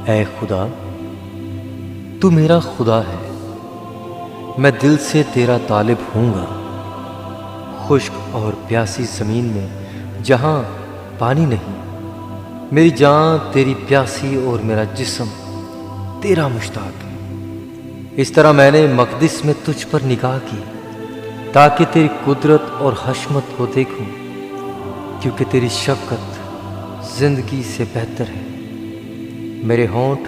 ऐ खुदा, तू मेरा खुदा है, मैं दिल से तेरा तालिब हूँगा। खुश्क और प्यासी ज़मीन में जहाँ पानी नहीं, मेरी जान तेरी प्यासी और मेरा जिस्म तेरा मुश्ताक है। इस तरह मैंने मक़दिस में तुझ पर निगाह की, ताकि तेरी कुदरत और हशमत को देखूं, क्योंकि तेरी शफ़क़त ज़िंदगी से बेहतर है। मेरे होंठ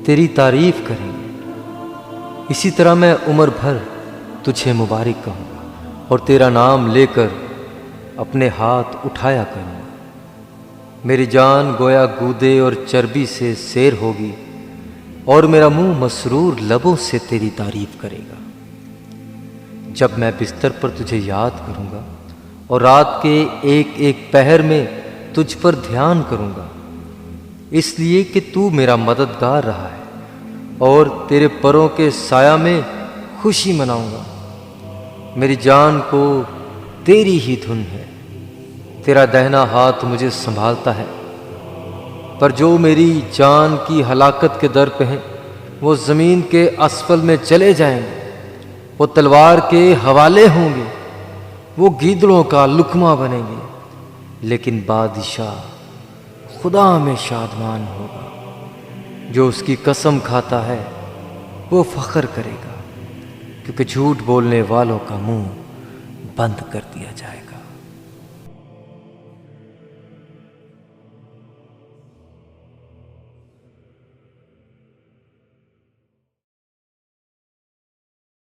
तेरी तारीफ़ करेंगे। इसी तरह मैं उम्र भर तुझे मुबारक कहूँगा और तेरा नाम लेकर अपने हाथ उठाया करूँगा। मेरी जान गोया गूदे और चर्बी से सैर होगी और मेरा मुंह मसरूर लबों से तेरी तारीफ़ करेगा। जब मैं बिस्तर पर तुझे याद करूँगा और रात के एक एक पहर में तुझ पर ध्यान करूँगा, इसलिए कि तू मेरा मददगार रहा है और तेरे परों के साया में खुशी मनाऊंगा। मेरी जान को तेरी ही धुन है, तेरा दाहिना हाथ मुझे संभालता है। पर जो मेरी जान की हलाकत के दर पे हैं, वो ज़मीन के असफल में चले जाएंगे, वो तलवार के हवाले होंगे, वो गीदड़ों का लुकमा बनेंगे। लेकिन बादशाह खुदा में शादमान होगा, जो उसकी कसम खाता है वो फ़ख्र करेगा, क्योंकि झूठ बोलने वालों का मुंह बंद कर दिया जाएगा।